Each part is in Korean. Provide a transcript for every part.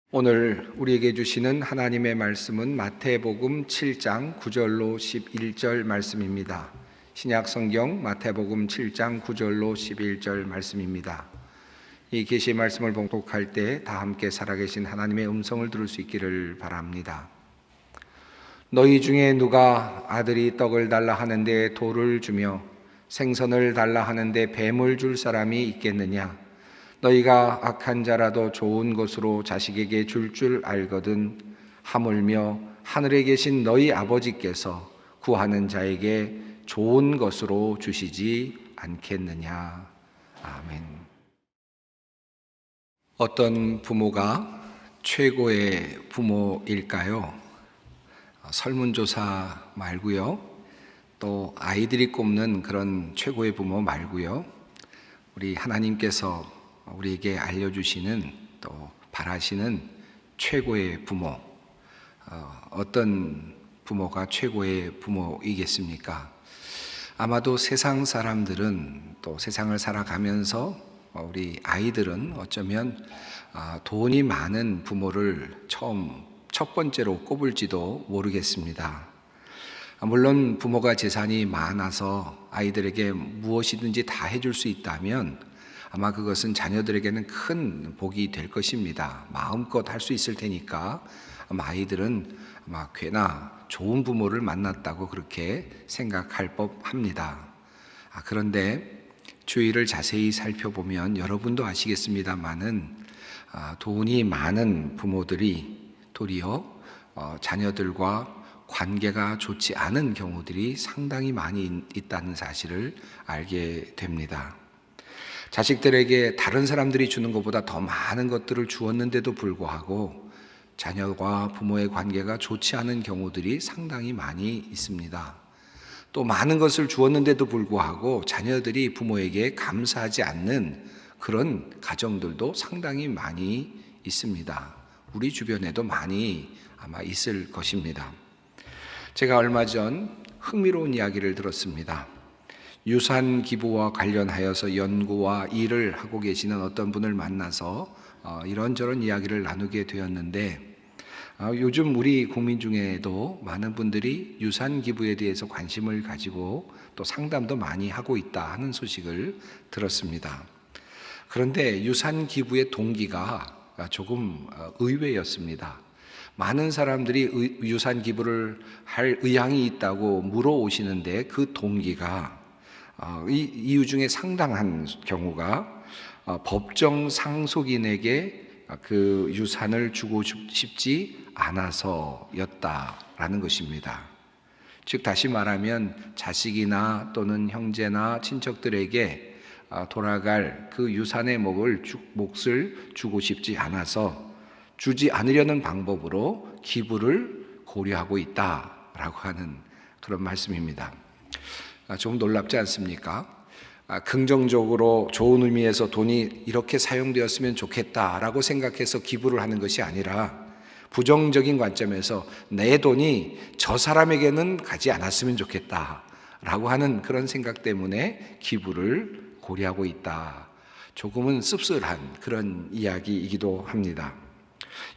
오늘 우리에게 주시는 하나님의 말씀은 마태복음 7장 9절로 11절 말씀입니다. 신약 성경 마태복음 7장 9절로 11절 말씀입니다. 이 계시의 말씀을 봉독할 때 다 함께 살아계신 하나님의 음성을 들을 수 있기를 바랍니다. 너희 중에 누가 아들이 떡을 달라 하는데 돌을 주며 생선을 달라 하는데 뱀을 줄 사람이 있겠느냐? 너희가 악한 자라도 좋은 것으로 자식에게 줄 알거든 하물며 하늘에 계신 너희 아버지께서 구하는 자에게 좋은 것으로 주시지 않겠느냐. 아멘. 어떤 부모가 최고의 부모일까요? 설문조사 말고요, 또 아이들이 꼽는 그런 최고의 부모 말고요, 우리 하나님께서 우리에게 알려주시는, 또 바라시는 최고의 부모, 어떤 부모가 최고의 부모이겠습니까? 아마도 세상 사람들은, 또 세상을 살아가면서 우리 아이들은 어쩌면 돈이 많은 부모를 첫 번째로 꼽을지도 모르겠습니다. 물론 부모가 재산이 많아서 아이들에게 무엇이든지 다 해줄 수 있다면 아마 그것은 자녀들에게는 큰 복이 될 것입니다. 마음껏 할 수 있을 테니까 아마 아이들은 아마 꽤나 좋은 부모를 만났다고 그렇게 생각할 법합니다. 그런데 주위를 자세히 살펴보면 여러분도 아시겠습니다마는 돈이 많은 부모들이 도리어 자녀들과 관계가 좋지 않은 경우들이 상당히 많이 있다는 사실을 알게 됩니다. 자식들에게 다른 사람들이 주는 것보다 더 많은 것들을 주었는데도 불구하고 자녀와 부모의 관계가 좋지 않은 경우들이 상당히 많이 있습니다. 또 많은 것을 주었는데도 불구하고 자녀들이 부모에게 감사하지 않는 그런 가정들도 상당히 많이 있습니다. 우리 주변에도 많이 아마 있을 것입니다. 제가 얼마 전 흥미로운 이야기를 들었습니다. 유산 기부와 관련하여서 연구와 일을 하고 계시는 어떤 분을 만나서 이런저런 이야기를 나누게 되었는데, 요즘 우리 국민 중에도 많은 분들이 유산 기부에 대해서 관심을 가지고 또 상담도 많이 하고 있다 하는 소식을 들었습니다. 그런데 유산 기부의 동기가 조금 의외였습니다. 많은 사람들이 유산 기부를 할 의향이 있다고 물어오시는데 그 동기가 이 이유 중에 상당한 경우가 법정 상속인에게 그 유산을 주고 싶지 않아서였다라는 것입니다. 즉 다시 말하면 자식이나 또는 형제나 친척들에게 돌아갈 그 유산의 몫을 주고 싶지 않아서 주지 않으려는 방법으로 기부를 고려하고 있다라고 하는 그런 말씀입니다. 좀 놀랍지 않습니까? 긍정적으로 좋은 의미에서 돈이 이렇게 사용되었으면 좋겠다라고 생각해서 기부를 하는 것이 아니라 부정적인 관점에서 내 돈이 저 사람에게는 가지 않았으면 좋겠다라고 하는 그런 생각 때문에 기부를 고려하고 있다. 조금은 씁쓸한 그런 이야기이기도 합니다.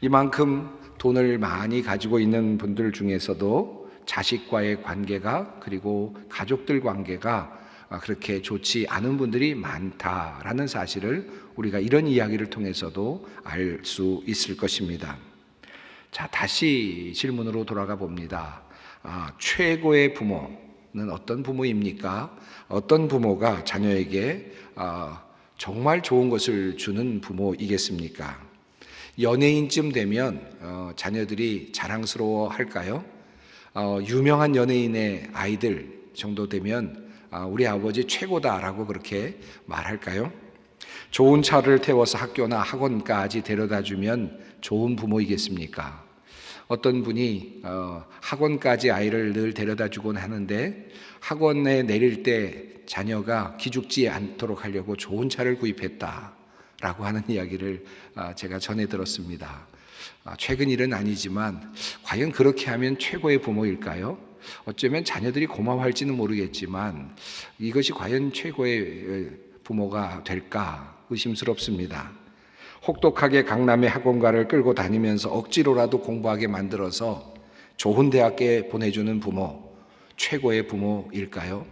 이만큼 돈을 많이 가지고 있는 분들 중에서도 자식과의 관계가, 그리고 가족들 관계가 그렇게 좋지 않은 분들이 많다라는 사실을 우리가 이런 이야기를 통해서도 알 수 있을 것입니다. 자, 다시 질문으로 돌아가 봅니다. 최고의 부모는 어떤 부모입니까? 어떤 부모가 자녀에게 정말 좋은 것을 주는 부모이겠습니까? 연예인쯤 되면 자녀들이 자랑스러워 할까요? 유명한 연예인의 아이들 정도 되면 우리 아버지 최고다라고 그렇게 말할까요? 좋은 차를 태워서 학교나 학원까지 데려다 주면 좋은 부모이겠습니까? 어떤 분이 학원까지 아이를 늘 데려다 주곤 하는데 학원에 내릴 때 자녀가 기죽지 않도록 하려고 좋은 차를 구입했다라고 하는 이야기를 제가 전해 들었습니다. 최근 일은 아니지만 과연 그렇게 하면 최고의 부모일까요? 어쩌면 자녀들이 고마워할지는 모르겠지만 이것이 과연 최고의 부모가 될까 의심스럽습니다. 혹독하게 강남의 학원가를 끌고 다니면서 억지로라도 공부하게 만들어서 좋은 대학에 보내주는 부모, 최고의 부모일까요?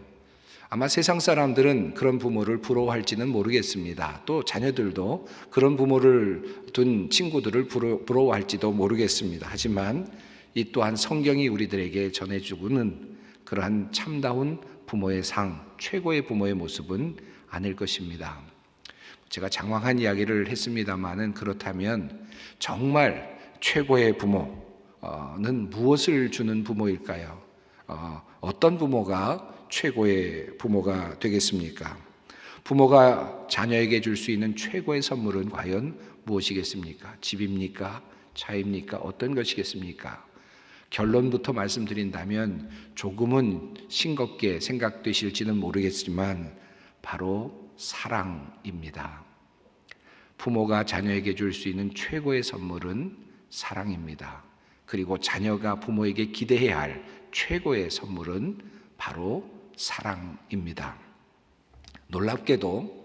아마 세상 사람들은 그런 부모를 부러워할지는 모르겠습니다. 또 자녀들도 그런 부모를 둔 친구들을 부러워할지도 모르겠습니다. 하지만 이 또한 성경이 우리들에게 전해주고는 그러한 참다운 부모의 상, 최고의 부모의 모습은 아닐 것입니다. 제가 장황한 이야기를 했습니다마는, 그렇다면 정말 최고의 부모는 무엇을 주는 부모일까요? 어떤 부모가 최고의 부모가 되겠습니까? 부모가 자녀에게 줄 수 있는 최고의 선물은 과연 무엇이겠습니까? 집입니까? 차입니까? 어떤 것이겠습니까? 결론부터 말씀드린다면 조금은 싱겁게 생각되실지는 모르겠지만 바로 사랑입니다. 부모가 자녀에게 줄 수 있는 최고의 선물은 사랑입니다. 그리고 자녀가 부모에게 기대해야 할 최고의 선물은 바로 사랑입니다. 놀랍게도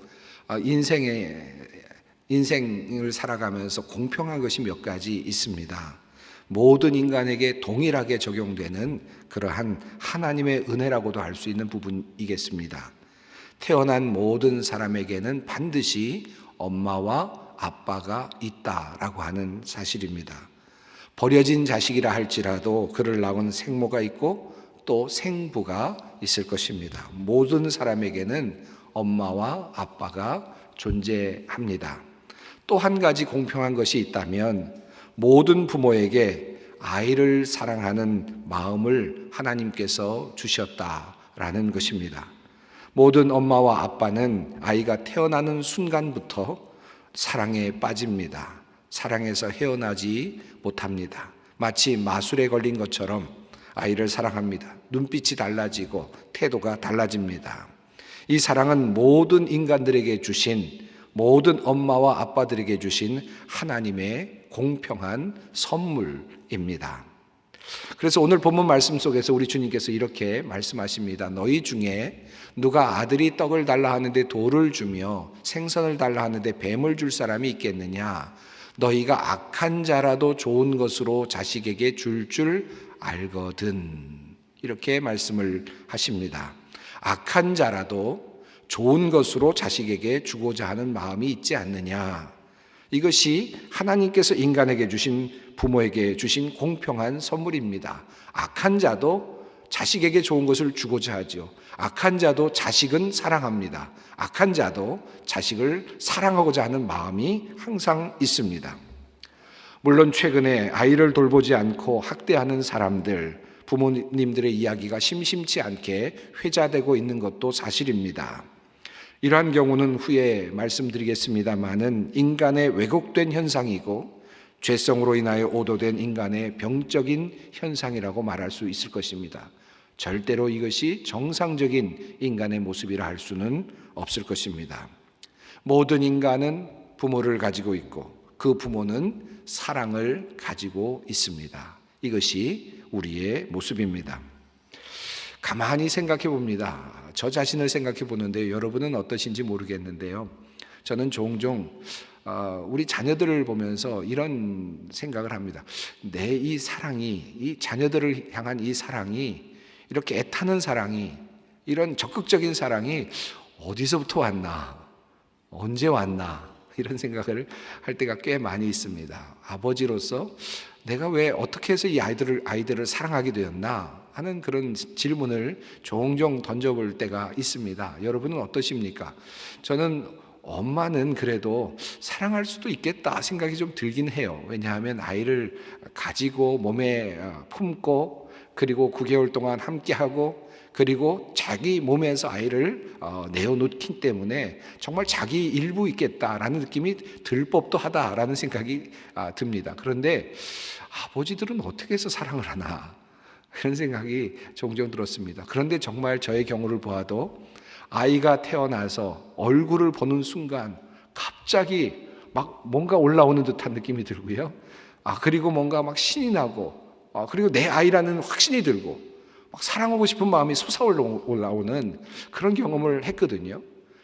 인생을 살아가면서 공평한 것이 몇 가지 있습니다. 모든 인간에게 동일하게 적용되는 그러한 하나님의 은혜라고도 할 수 있는 부분이겠습니다. 태어난 모든 사람에게는 반드시 엄마와 아빠가 있다라고 하는 사실입니다. 버려진 자식이라 할지라도 그를 낳은 생모가 있고 또 생부가 있을 것입니다. 모든 사람에게는 엄마와 아빠가 존재합니다. 또 한 가지 공평한 것이 있다면 모든 부모에게 아이를 사랑하는 마음을 하나님께서 주셨다라는 것입니다. 모든 엄마와 아빠는 아이가 태어나는 순간부터 사랑에 빠집니다. 사랑에서 헤어나지 못합니다. 마치 마술에 걸린 것처럼 아이를 사랑합니다. 눈빛이 달라지고 태도가 달라집니다. 이 사랑은 모든 인간들에게 주신, 모든 엄마와 아빠들에게 주신 하나님의 공평한 선물입니다. 그래서 오늘 본문 말씀 속에서 우리 주님께서 이렇게 말씀하십니다. 너희 중에 누가 아들이 떡을 달라 하는데 돌을 주며 생선을 달라 하는데 뱀을 줄 사람이 있겠느냐? 너희가 악한 자라도 좋은 것으로 자식에게 줄 알거든. 이렇게 말씀을 하십니다. 악한 자라도 좋은 것으로 자식에게 주고자 하는 마음이 있지 않느냐? 이것이 하나님께서 인간에게 주신, 부모에게 주신 공평한 선물입니다. 악한 자도 자식에게 좋은 것을 주고자 하죠. 악한 자도 자식은 사랑합니다. 악한 자도 자식을 사랑하고자 하는 마음이 항상 있습니다. 물론 최근에 아이를 돌보지 않고 학대하는 사람들, 부모님들의 이야기가 심심치 않게 회자되고 있는 것도 사실입니다. 이러한 경우는 후에 말씀드리겠습니다마는 인간의 왜곡된 현상이고 죄성으로 인하여 오도된 인간의 병적인 현상이라고 말할 수 있을 것입니다. 절대로 이것이 정상적인 인간의 모습이라 할 수는 없을 것입니다. 모든 인간은 부모를 가지고 있고 그 부모는 사랑을 가지고 있습니다. 이것이 우리의 모습입니다. 가만히 생각해 봅니다. 저 자신을 생각해 보는데 여러분은 어떠신지 모르겠는데요. 저는 종종 우리 자녀들을 보면서 이런 생각을 합니다. 내 이 사랑이, 이 자녀들을 향한 이 사랑이, 이렇게 애타는 사랑이, 이런 적극적인 사랑이 어디서부터 왔나? 언제 왔나? 이런 생각을 할 때가 꽤 많이 있습니다. 아버지로서 내가 왜 어떻게 해서 이 아이들을 사랑하게 되었나 하는 그런 질문을 종종 던져볼 때가 있습니다. 여러분은 어떠십니까? 저는 엄마는 그래도 사랑할 수도 있겠다 생각이 좀 들긴 해요. 왜냐하면 아이를 가지고 몸에 품고 그리고 9개월 동안 함께하고 그리고 자기 몸에서 아이를 내어놓기 때문에 정말 자기 일부 있겠다라는 느낌이 들 법도 하다라는 생각이 듭니다. 그런데 아버지들은 어떻게 해서 사랑을 하나 그런 생각이 종종 들었습니다. 그런데 정말 저의 경우를 보아도 아이가 태어나서 얼굴을 보는 순간 갑자기 막 뭔가 올라오는 듯한 느낌이 들고요. 그리고 뭔가 막 신이 나고 그리고 내 아이라는 확신이 들고 막 사랑하고 싶은 마음이 솟아올라오는 그런 경험을 했거든요.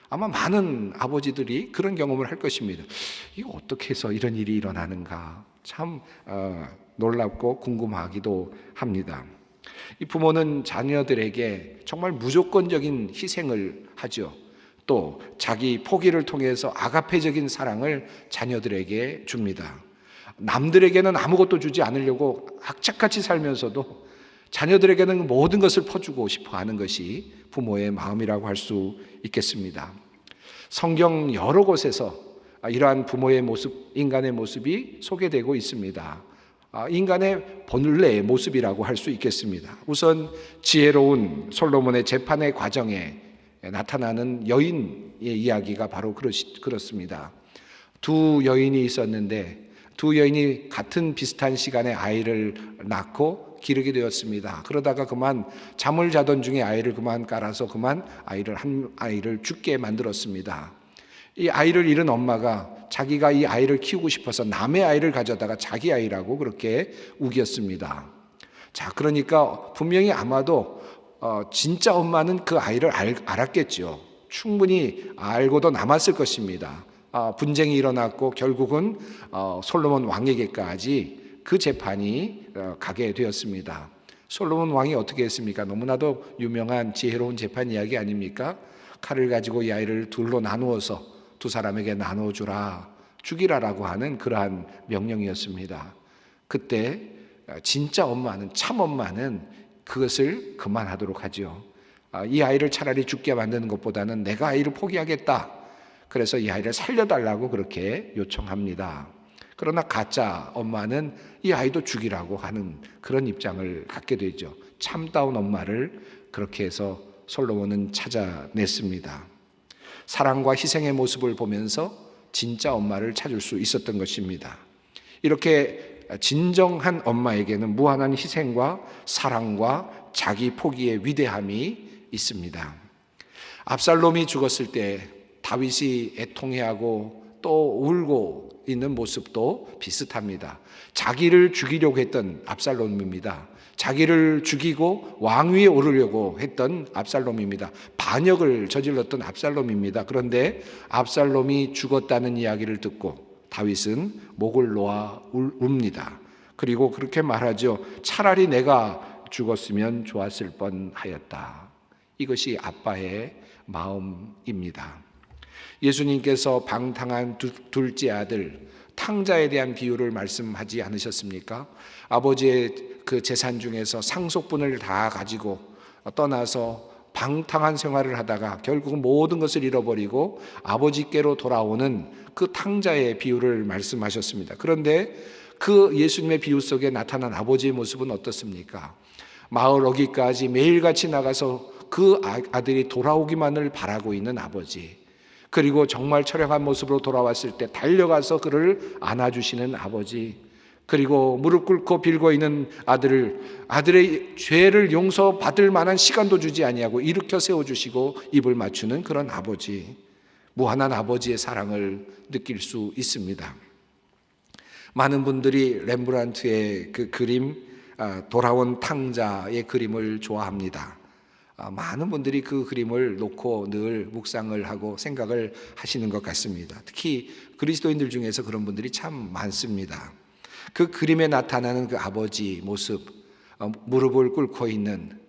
아마 많은 아버지들이 그런 경험을 할 것입니다. 이거 어떻게 해서 이런 일이 일어나는가 참 놀랍고 궁금하기도 합니다. 이 부모는 자녀들에게 정말 무조건적인 희생을 하죠. 또 자기 포기를 통해서 아가페적인 사랑을 자녀들에게 줍니다. 남들에게는 아무것도 주지 않으려고 악착같이 살면서도 자녀들에게는 모든 것을 퍼주고 싶어 하는 것이 부모의 마음이라고 할 수 있겠습니다. 성경 여러 곳에서 이러한 부모의 모습, 인간의 모습이 소개되고 있습니다. 인간의 본래의 모습이라고 할 수 있겠습니다. 우선 지혜로운 솔로몬의 재판의 과정에 나타나는 여인의 이야기가 바로 그렇습니다. 두 여인이 있었는데 두 여인이 같은 비슷한 시간에 아이를 낳고 기르게 되었습니다. 그러다가 그만 잠을 자던 중에 아이를 그만 깔아서 그만 한 아이를 죽게 만들었습니다. 이 아이를 잃은 엄마가 자기가 이 아이를 키우고 싶어서 남의 아이를 가져다가 자기 아이라고 그렇게 우겼습니다. 자, 그러니까 분명히 아마도 진짜 엄마는 그 아이를 알았겠죠. 충분히 알고도 남았을 것입니다. 분쟁이 일어났고 결국은 솔로몬 왕에게까지 그 재판이 가게 되었습니다. 솔로몬 왕이 어떻게 했습니까? 너무나도 유명한 지혜로운 재판 이야기 아닙니까? 칼을 가지고 이 아이를 둘로 나누어서 두 사람에게 나눠주라, 죽이라라고 하는 그러한 명령이었습니다. 그때 진짜 엄마는, 참 엄마는 그것을 그만하도록 하죠. 이 아이를 차라리 죽게 만드는 것보다는 내가 아이를 포기하겠다. 그래서 이 아이를 살려달라고 그렇게 요청합니다. 그러나 가짜 엄마는 이 아이도 죽이라고 하는 그런 입장을 갖게 되죠. 참다운 엄마를 그렇게 해서 솔로몬은 찾아냈습니다. 사랑과 희생의 모습을 보면서 진짜 엄마를 찾을 수 있었던 것입니다. 이렇게 진정한 엄마에게는 무한한 희생과 사랑과 자기 포기의 위대함이 있습니다. 압살롬이 죽었을 때 다윗이 애통해하고 또 울고 있는 모습도 비슷합니다. 자기를 죽이려고 했던 압살롬입니다. 자기를 죽이고 왕위에 오르려고 했던 압살롬입니다. 반역을 저질렀던 압살롬입니다. 그런데 압살롬이 죽었다는 이야기를 듣고 다윗은 목을 놓아 웁니다. 그리고 그렇게 말하죠. 차라리 내가 죽었으면 좋았을 뻔하였다. 이것이 아빠의 마음입니다. 예수님께서 방탕한 둘째 아들 탕자에 대한 비유를 말씀하지 않으셨습니까? 아버지의 그 재산 중에서 상속분을 다 가지고 떠나서 방탕한 생활을 하다가 결국은 모든 것을 잃어버리고 아버지께로 돌아오는 그 탕자의 비유를 말씀하셨습니다. 그런데 그 예수님의 비유 속에 나타난 아버지의 모습은 어떻습니까? 마을 어귀까지 매일같이 나가서 그 아들이 돌아오기만을 바라고 있는 아버지, 그리고 정말 처량한 모습으로 돌아왔을 때 달려가서 그를 안아주시는 아버지, 그리고 무릎 꿇고 빌고 있는 아들의 죄를 용서받을 만한 시간도 주지 아니하고 일으켜 세워주시고 입을 맞추는 그런 아버지, 무한한 아버지의 사랑을 느낄 수 있습니다. 많은 분들이 렘브란트의 그 그림, 돌아온 탕자의 그림을 좋아합니다. 많은 분들이 그 그림을 놓고 늘 묵상을 하고 생각을 하시는 것 같습니다. 특히 그리스도인들 중에서 그런 분들이 참 많습니다. 그 그림에 나타나는 그 아버지 모습, 무릎을 꿇고 있는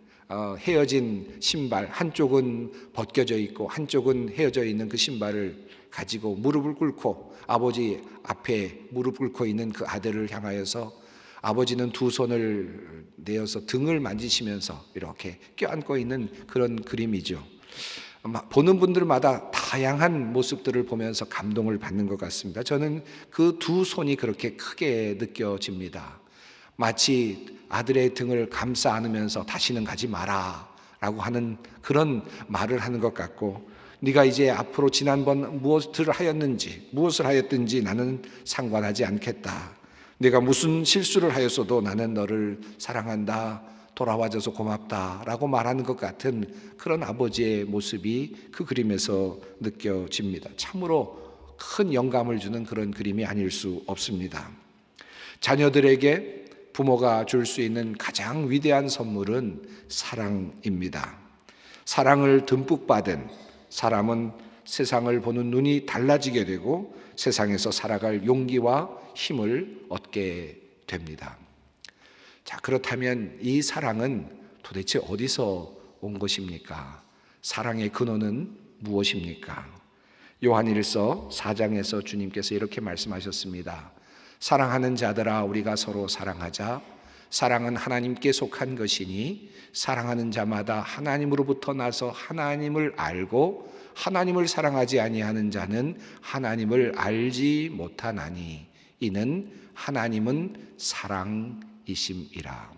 헤어진 신발, 한쪽은 벗겨져 있고 한쪽은 헤어져 있는 그 신발을 가지고 무릎을 꿇고 아버지 앞에 무릎 꿇고 있는 그 아들을 향하여서 아버지는 두 손을 내어서 등을 만지시면서 이렇게 껴안고 있는 그런 그림이죠. 보는 분들마다 다양한 모습들을 보면서 감동을 받는 것 같습니다. 저는 그 두 손이 그렇게 크게 느껴집니다. 마치 아들의 등을 감싸 안으면서 다시는 가지 마라 라고 하는 그런 말을 하는 것 같고, 네가 이제 앞으로 지난번 무엇을 하였든지 나는 상관하지 않겠다. 내가 무슨 실수를 하였어도 나는 너를 사랑한다, 돌아와줘서 고맙다 라고 말하는 것 같은 그런 아버지의 모습이 그 그림에서 느껴집니다. 참으로 큰 영감을 주는 그런 그림이 아닐 수 없습니다. 자녀들에게 부모가 줄 수 있는 가장 위대한 선물은 사랑입니다. 사랑을 듬뿍 받은 사람은 세상을 보는 눈이 달라지게 되고 세상에서 살아갈 용기와 힘을 얻게 됩니다. 자, 그렇다면 이 사랑은 도대체 어디서 온 것입니까? 사랑의 근원은 무엇입니까? 요한일서 4장에서 주님께서 이렇게 말씀하셨습니다. 사랑하는 자들아, 우리가 서로 사랑하자. 사랑은 하나님께 속한 것이니 사랑하는 자마다 하나님으로부터 나서 하나님을 알고 하나님을 사랑하지 아니하는 자는 하나님을 알지 못하나니 이는 하나님은 사랑이심이라.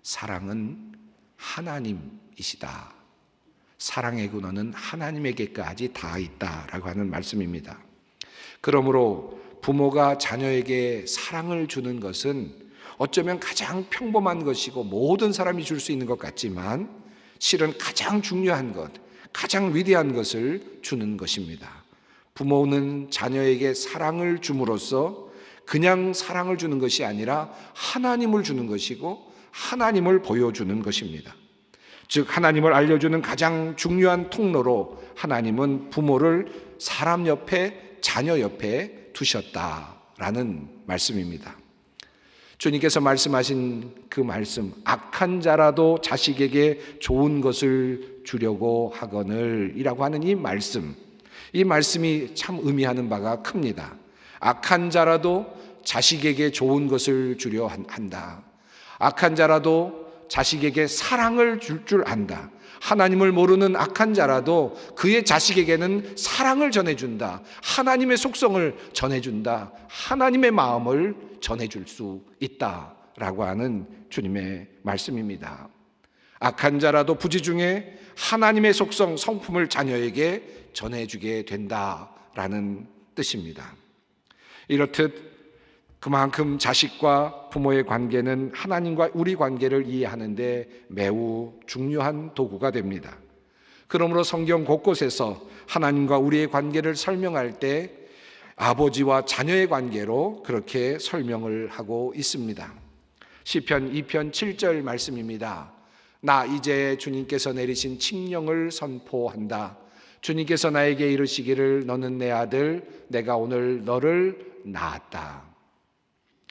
사랑은 하나님이시다. 사랑의 근원은 하나님에게까지 다 있다라고 하는 말씀입니다. 그러므로 부모가 자녀에게 사랑을 주는 것은 어쩌면 가장 평범한 것이고 모든 사람이 줄 수 있는 것 같지만 실은 가장 중요한 것, 가장 위대한 것을 주는 것입니다. 부모는 자녀에게 사랑을 줌으로써 그냥 사랑을 주는 것이 아니라 하나님을 주는 것이고 하나님을 보여주는 것입니다. 즉 하나님을 알려주는 가장 중요한 통로로 하나님은 부모를 사람 옆에, 자녀 옆에 두셨다라는 말씀입니다. 주님께서 말씀하신 그 말씀, 악한 자라도 자식에게 좋은 것을 주려고 하거늘 이라고 하는 이 말씀이 참 의미하는 바가 큽니다. 악한 자라도 자식에게 좋은 것을 주려 한다. 악한 자라도 자식에게 사랑을 줄 줄 안다. 하나님을 모르는 악한 자라도 그의 자식에게는 사랑을 전해준다. 하나님의 속성을 전해준다. 하나님의 마음을 전해줄 수 있다라고 하는 주님의 말씀입니다. 악한 자라도 부지중에 하나님의 속성, 성품을 자녀에게 전해주게 된다라는 뜻입니다. 이렇듯 그만큼 자식과 부모의 관계는 하나님과 우리 관계를 이해하는데 매우 중요한 도구가 됩니다. 그러므로 성경 곳곳에서 하나님과 우리의 관계를 설명할 때 아버지와 자녀의 관계로 그렇게 설명을 하고 있습니다. 시편 2편 7절 말씀입니다. 나 이제 주님께서 내리신 칙령을 선포한다. 주님께서 나에게 이르시기를 너는 내 아들, 내가 오늘 너를 낳았다.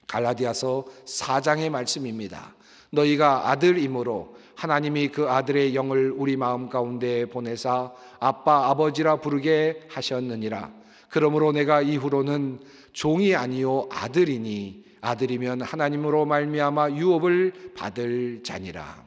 갈라디아서 4장의 말씀입니다. 너희가 아들이므로 하나님이 그 아들의 영을 우리 마음 가운데 보내사 아빠 아버지라 부르게 하셨느니라. 그러므로 내가 이후로는 종이 아니요 아들이니 아들이면 하나님으로 말미암아 유업을 받을 자니라.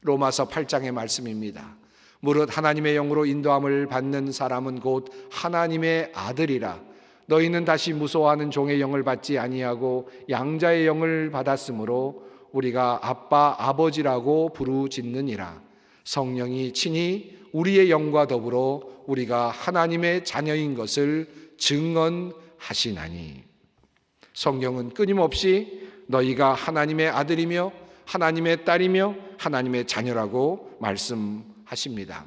로마서 8장의 말씀입니다. 무릇 하나님의 영으로 인도함을 받는 사람은 곧 하나님의 아들이라. 너희는 다시 무서워하는 종의 영을 받지 아니하고 양자의 영을 받았으므로 우리가 아빠 아버지라고 부르짖느니라. 성령이 친히 우리의 영과 더불어 우리가 하나님의 자녀인 것을 증언하시나니. 성경은 끊임없이 너희가 하나님의 아들이며 하나님의 딸이며 하나님의 자녀라고 말씀하십니다.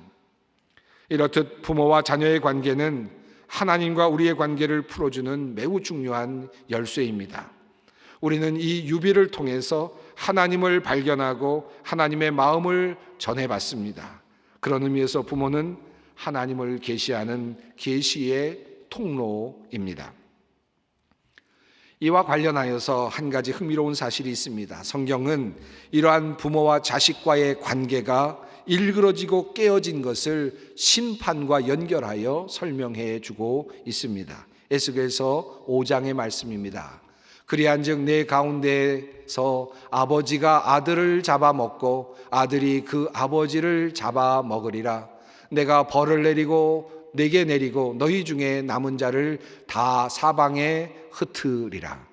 이렇듯 부모와 자녀의 관계는 하나님과 우리의 관계를 풀어주는 매우 중요한 열쇠입니다. 우리는 이 유비를 통해서 하나님을 발견하고 하나님의 마음을 전해받습니다. 그런 의미에서 부모는 하나님을 계시하는 계시의 통로입니다. 이와 관련하여서 한 가지 흥미로운 사실이 있습니다. 성경은 이러한 부모와 자식과의 관계가 일그러지고 깨어진 것을 심판과 연결하여 설명해 주고 있습니다. 에스겔서 5장의 말씀입니다. 그리한즉 내 가운데서 아버지가 아들을 잡아먹고 아들이 그 아버지를 잡아먹으리라. 내가 벌을 내게 내리고 너희 중에 남은 자를 다 사방에 흩으리라.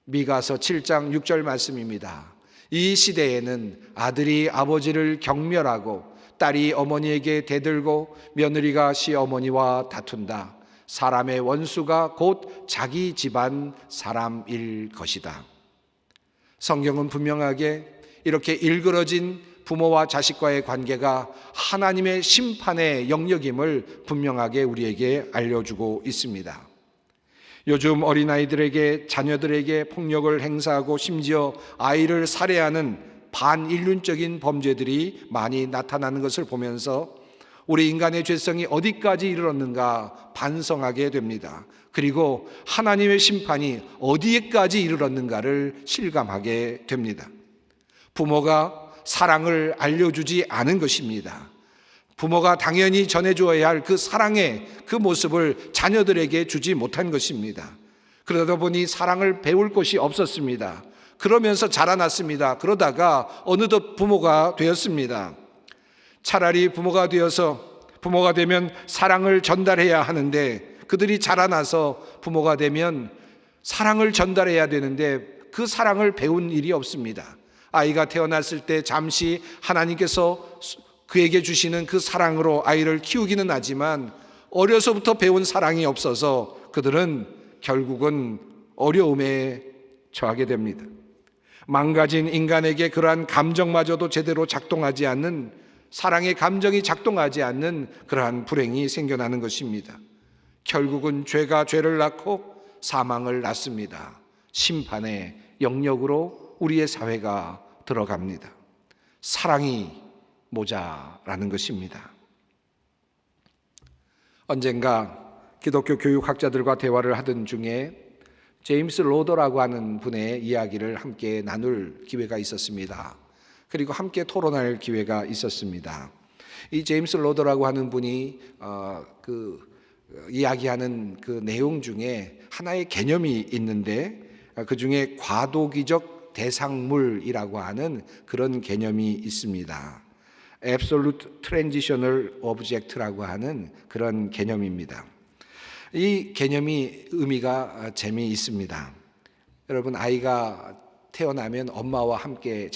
미가서 7장 6절 말씀입니다. 이 시대에는 아들이 아버지를 경멸하고 딸이 어머니에게 대들고 며느리가 시어머니와 다툰다. 사람의 원수가 곧 자기 집안 사람일 것이다. 성경은 분명하게 이렇게 일그러진 부모와 자식과의 관계가 하나님의 심판의 영역임을 분명하게 우리에게 알려주고 있습니다. 요즘 어린아이들에게 자녀들에게 폭력을 행사하고 심지어 아이를 살해하는 반인륜적인 범죄들이 많이 나타나는 것을 보면서 우리 인간의 죄성이 어디까지 이르렀는가 반성하게 됩니다. 그리고 하나님의 심판이 어디에까지 이르렀는가를 실감하게 됩니다. 부모가 사랑을 알려주지 않은 것입니다. 부모가 당연히 전해줘야 할 그 사랑의 그 모습을 자녀들에게 주지 못한 것입니다. 그러다 보니 사랑을 배울 곳이 없었습니다. 그러면서 자라났습니다. 그러다가 어느덧 부모가 되었습니다. 차라리 부모가 되면 사랑을 전달해야 하는데, 그들이 자라나서 부모가 되면 사랑을 전달해야 되는데 그 사랑을 배운 일이 없습니다. 아이가 태어났을 때 잠시 하나님께서 그에게 주시는 그 사랑으로 아이를 키우기는 하지만 어려서부터 배운 사랑이 없어서 그들은 결국은 어려움에 처하게 됩니다. 망가진 인간에게 그러한 감정마저도 제대로 작동하지 않는, 사랑의 감정이 작동하지 않는 그러한 불행이 생겨나는 것입니다. 결국은 죄가 죄를 낳고 사망을 낳습니다. 심판의 영역으로 우리의 사회가 들어갑니다. 사랑이 모자라는 것입니다. 언젠가 기독교 교육학자들과 대화를 하던 중에 제임스 로더라고 하는 분의 이야기를 함께 나눌 기회가 있었습니다. 그리고 함께 토론할 기회가 있었습니다. 이 제임스 로더라고 하는 분이 이야기하는 그 내용 중에 하나의 개념이 있는데, 그 중에 과도기적 대상물이라고 하는 그런 개념이 있습니다. Absolute Transitional Object라고 하는 그런 개념입니다. 이 개념이 의미가 재미있습니다. 여러분, 아이가 태어나면 엄마와 함께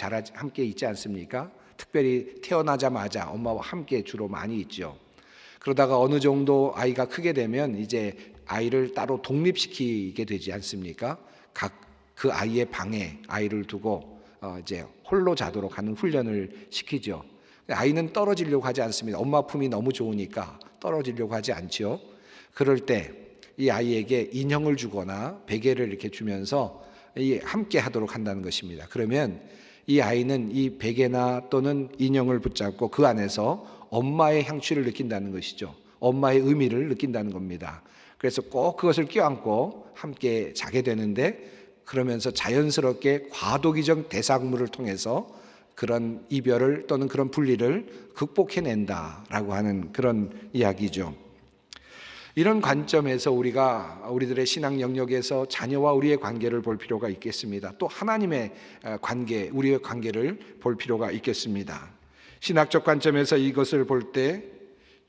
있지 않습니까? 특별히 태어나자마자 엄마와 함께 주로 많이 있죠. 그러다가 어느 정도 아이가 크게 되면 이제 아이를 따로 독립시키게 되지 않습니까? 그 아이의 방에 아이를 두고 이제 홀로 자도록 하는 훈련을 시키죠. 아이는 떨어지려고 하지 않습니다. 엄마 품이 너무 좋으니까 떨어지려고 하지 않죠. 그럴 때 이 아이에게 인형을 주거나 베개를 이렇게 주면서 함께 하도록 한다는 것입니다. 그러면 이 아이는 이 베개나 또는 인형을 붙잡고 그 안에서 엄마의 향취를 느낀다는 것이죠. 엄마의 의미를 느낀다는 겁니다. 그래서 꼭 그것을 껴안고 함께 자게 되는데, 그러면서 자연스럽게 과도기적 대상물을 통해서 그런 이별을 또는 그런 분리를 극복해낸다라고 하는 그런 이야기죠. 이런 관점에서 우리들의 신앙 영역에서 자녀와 우리의 관계를 볼 필요가 있겠습니다. 또 하나님의 관계, 우리의 관계를 볼 필요가 있겠습니다. 신학적 관점에서 이것을 볼 때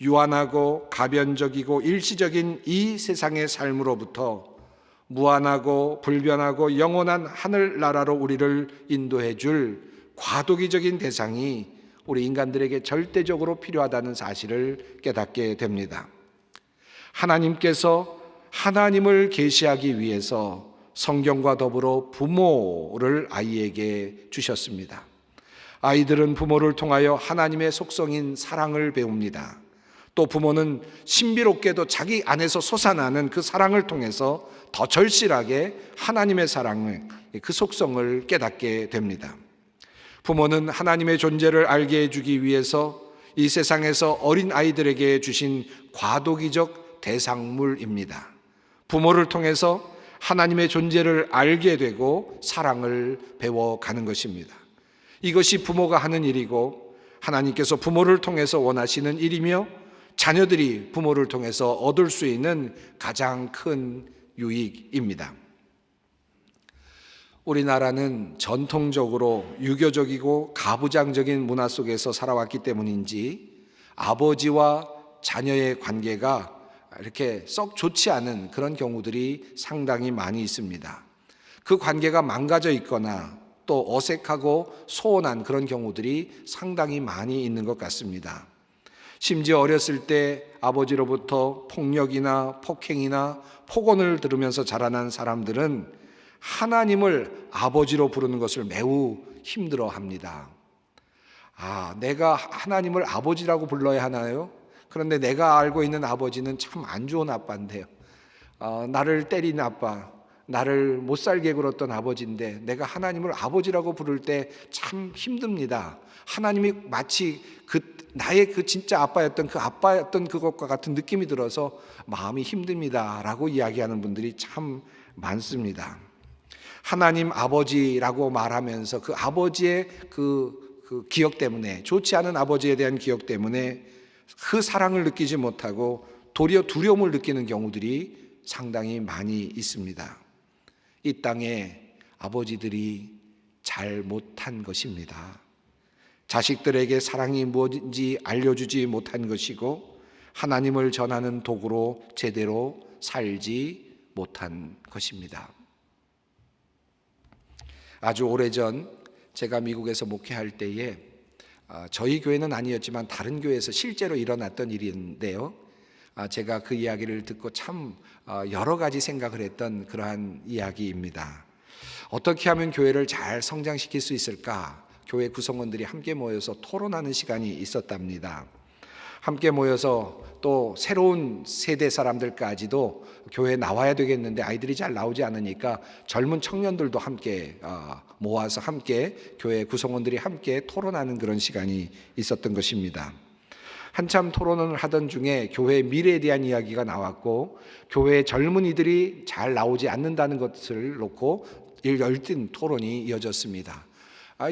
유한하고 가변적이고 일시적인 이 세상의 삶으로부터 무한하고 불변하고 영원한 하늘나라로 우리를 인도해 줄 과도기적인 대상이 우리 인간들에게 절대적으로 필요하다는 사실을 깨닫게 됩니다. 하나님께서 하나님을 계시하기 위해서 성경과 더불어 부모를 아이에게 주셨습니다. 아이들은 부모를 통하여 하나님의 속성인 사랑을 배웁니다. 또 부모는 신비롭게도 자기 안에서 솟아나는 그 사랑을 통해서 더 절실하게 하나님의 사랑을, 그 속성을 깨닫게 됩니다. 부모는 하나님의 존재를 알게 해주기 위해서 이 세상에서 어린 아이들에게 주신 과도기적 대상물입니다. 부모를 통해서 하나님의 존재를 알게 되고 사랑을 배워가는 것입니다. 이것이 부모가 하는 일이고 하나님께서 부모를 통해서 원하시는 일이며 자녀들이 부모를 통해서 얻을 수 있는 가장 큰 유익입니다. 우리나라는 전통적으로 유교적이고 가부장적인 문화 속에서 살아왔기 때문인지 아버지와 자녀의 관계가 이렇게 썩 좋지 않은 그런 경우들이 상당히 많이 있습니다. 그 관계가 망가져 있거나 또 어색하고 소원한 그런 경우들이 상당히 많이 있는 것 같습니다. 심지어 어렸을 때 아버지로부터 폭력이나 폭행이나 폭언을 들으면서 자라난 사람들은 하나님을 아버지로 부르는 것을 매우 힘들어합니다. 내가 하나님을 아버지라고 불러야 하나요? 그런데 내가 알고 있는 아버지는 참 안 좋은 아빠인데요. 나를 때리는 아빠, 나를 못 살게 굴었던 아버지인데 내가 하나님을 아버지라고 부를 때 참 힘듭니다. 하나님이 마치 나의 진짜 아빠였던 그것과 같은 느낌이 들어서 마음이 힘듭니다 라고 이야기하는 분들이 참 많습니다. 하나님 아버지라고 말하면서 그 아버지의 그 기억 때문에, 좋지 않은 아버지에 대한 기억 때문에 그 사랑을 느끼지 못하고 도리어 두려움을 느끼는 경우들이 상당히 많이 있습니다. 이 땅에 아버지들이 잘 못한 것입니다. 자식들에게 사랑이 무엇인지 알려주지 못한 것이고 하나님을 전하는 도구로 제대로 살지 못한 것입니다. 아주 오래전 제가 미국에서 목회할 때에 저희 교회는 아니었지만 다른 교회에서 실제로 일어났던 일인데요. 제가 그 이야기를 듣고 참 여러 가지 생각을 했던 그러한 이야기입니다. 어떻게 하면 교회를 잘 성장시킬 수 있을까? 교회 구성원들이 함께 모여서 토론하는 시간이 있었답니다. 함께 모여서 또 새로운 세대 사람들까지도 교회에 나와야 되겠는데 아이들이 잘 나오지 않으니까 젊은 청년들도 함께 모아서 함께 교회 구성원들이 함께 토론하는 그런 시간이 있었던 것입니다. 한참 토론을 하던 중에 교회의 미래에 대한 이야기가 나왔고 교회의 젊은이들이 잘 나오지 않는다는 것을 놓고 열띤 토론이 이어졌습니다.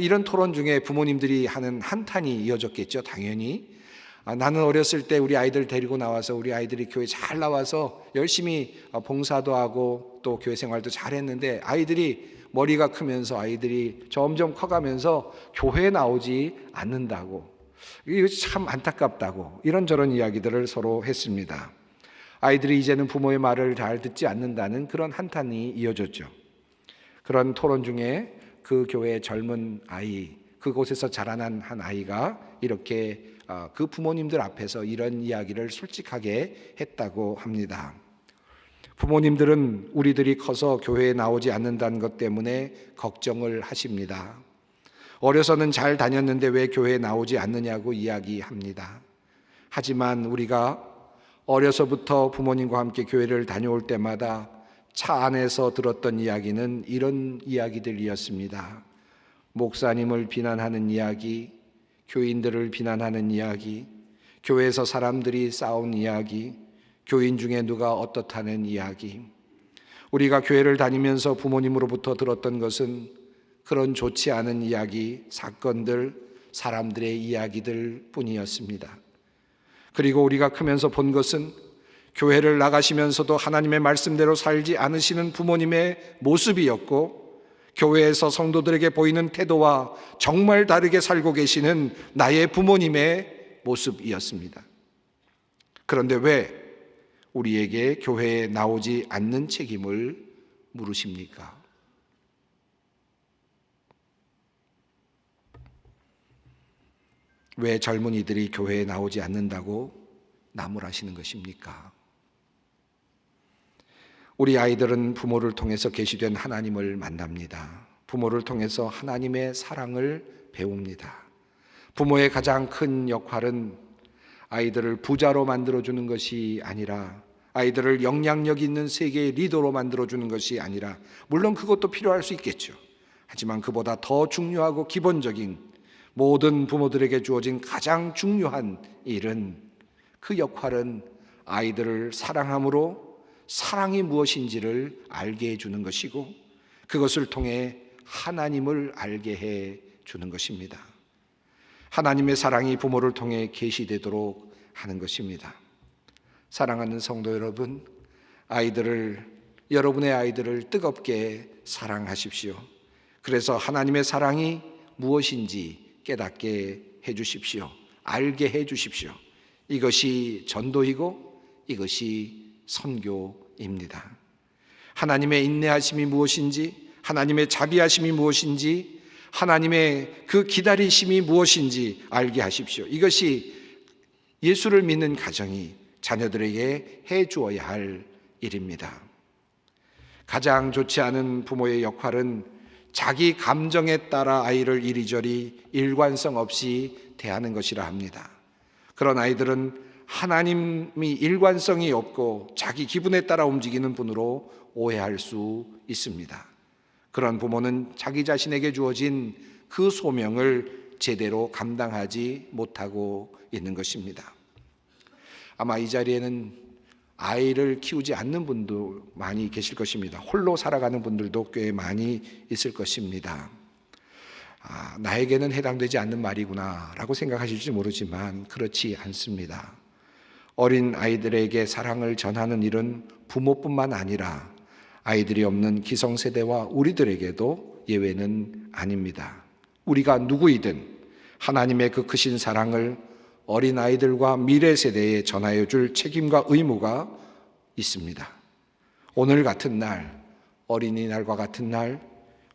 이런 토론 중에 부모님들이 하는 한탄이 이어졌겠죠. 당연히 나는 어렸을 때 우리 아이들 데리고 나와서 우리 아이들이 교회 잘 나와서 열심히 봉사도 하고 또 교회 생활도 잘했는데 아이들이 머리가 크면서 아이들이 점점 커가면서 교회에 나오지 않는다고, 이거 참 안타깝다고 이런저런 이야기들을 서로 했습니다. 아이들이 이제는 부모의 말을 잘 듣지 않는다는 그런 한탄이 이어졌죠. 그런 토론 중에 그 교회의 젊은 아이, 그곳에서 자라난 한 아이가 이렇게 그 부모님들 앞에서 이런 이야기를 솔직하게 했다고 합니다. 부모님들은 우리들이 커서 교회에 나오지 않는다는 것 때문에 걱정을 하십니다. 어려서는 잘 다녔는데 왜 교회에 나오지 않느냐고 이야기합니다. 하지만 우리가 어려서부터 부모님과 함께 교회를 다녀올 때마다 차 안에서 들었던 이야기는 이런 이야기들이었습니다. 목사님을 비난하는 이야기, 교인들을 비난하는 이야기, 교회에서 사람들이 싸운 이야기, 교인 중에 누가 어떻다는 이야기. 우리가 교회를 다니면서 부모님으로부터 들었던 것은 그런 좋지 않은 이야기, 사건들, 사람들의 이야기들 뿐이었습니다. 그리고 우리가 크면서 본 것은 교회를 나가시면서도 하나님의 말씀대로 살지 않으시는 부모님의 모습이었고, 교회에서 성도들에게 보이는 태도와 정말 다르게 살고 계시는 나의 부모님의 모습이었습니다. 그런데 왜 우리에게 교회에 나오지 않는 책임을 물으십니까? 왜 젊은이들이 교회에 나오지 않는다고 나무라시는 것입니까? 우리 아이들은 부모를 통해서 계시된 하나님을 만납니다. 부모를 통해서 하나님의 사랑을 배웁니다. 부모의 가장 큰 역할은 아이들을 부자로 만들어주는 것이 아니라, 아이들을 영향력 있는 세계의 리더로 만들어주는 것이 아니라, 물론 그것도 필요할 수 있겠죠. 하지만 그보다 더 중요하고 기본적인, 모든 부모들에게 주어진 가장 중요한 일은, 그 역할은 아이들을 사랑함으로 사랑이 무엇인지를 알게 해주는 것이고, 그것을 통해 하나님을 알게 해주는 것입니다. 하나님의 사랑이 부모를 통해 계시되도록 하는 것입니다. 사랑하는 성도 여러분, 여러분의 아이들을 뜨겁게 사랑하십시오. 그래서 하나님의 사랑이 무엇인지 깨닫게 해주십시오. 알게 해주십시오. 이것이 전도이고 이것이 선교입니다. 하나님의 인내하심이 무엇인지, 하나님의 자비하심이 무엇인지, 하나님의 그 기다리심이 무엇인지 알게 하십시오. 이것이 예수를 믿는 가정이 자녀들에게 해주어야 할 일입니다. 가장 좋지 않은 부모의 역할은 자기 감정에 따라 아이를 이리저리 일관성 없이 대하는 것이라 합니다. 그런 아이들은 하나님이 일관성이 없고 자기 기분에 따라 움직이는 분으로 오해할 수 있습니다. 그런 부모는 자기 자신에게 주어진 그 소명을 제대로 감당하지 못하고 있는 것입니다. 아마 이 자리에는 아이를 키우지 않는 분도 많이 계실 것입니다. 홀로 살아가는 분들도 꽤 많이 있을 것입니다. 나에게는 해당되지 않는 말이구나 라고 생각하실지 모르지만 그렇지 않습니다. 어린 아이들에게 사랑을 전하는 일은 부모뿐만 아니라 아이들이 없는 기성세대와 우리들에게도 예외는 아닙니다. 우리가 누구이든 하나님의 그 크신 사랑을 어린 아이들과 미래 세대에 전하여 줄 책임과 의무가 있습니다. 오늘 같은 날, 어린이날과 같은 날,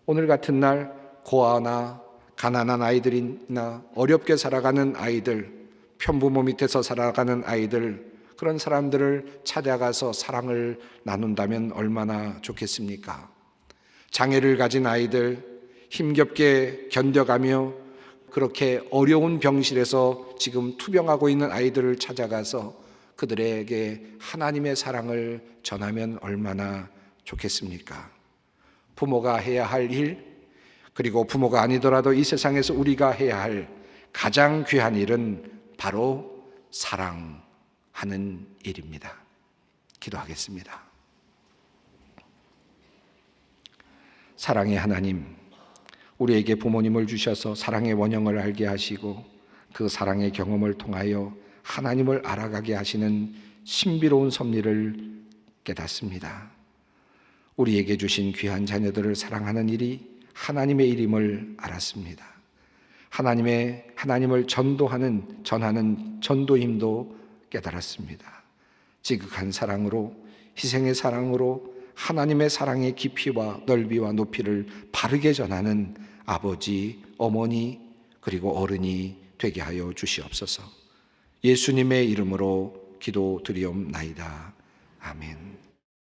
오늘 같은 날 고아나 가난한 아이들이나 어렵게 살아가는 아이들, 편부모 밑에서 살아가는 아이들, 그런 사람들을 찾아가서 사랑을 나눈다면 얼마나 좋겠습니까? 장애를 가진 아이들, 힘겹게 견뎌가며 그렇게 어려운 병실에서 지금 투병하고 있는 아이들을 찾아가서 그들에게 하나님의 사랑을 전하면 얼마나 좋겠습니까? 부모가 해야 할 일, 그리고 부모가 아니더라도 이 세상에서 우리가 해야 할 가장 귀한 일은 바로 사랑하는 일입니다. 기도하겠습니다. 사랑의 하나님, 우리에게 부모님을 주셔서 사랑의 원형을 알게 하시고 그 사랑의 경험을 통하여 하나님을 알아가게 하시는 신비로운 섭리를 깨닫습니다. 우리에게 주신 귀한 자녀들을 사랑하는 일이 하나님의 일임을 알았습니다. 하나님을 전하는 전도임도 깨달았습니다. 지극한 사랑으로, 희생의 사랑으로 하나님의 사랑의 깊이와 넓이와 높이를 바르게 전하는 아버지, 어머니, 그리고 어른이 되게 하여 주시옵소서. 예수님의 이름으로 기도드리옵나이다. 아멘.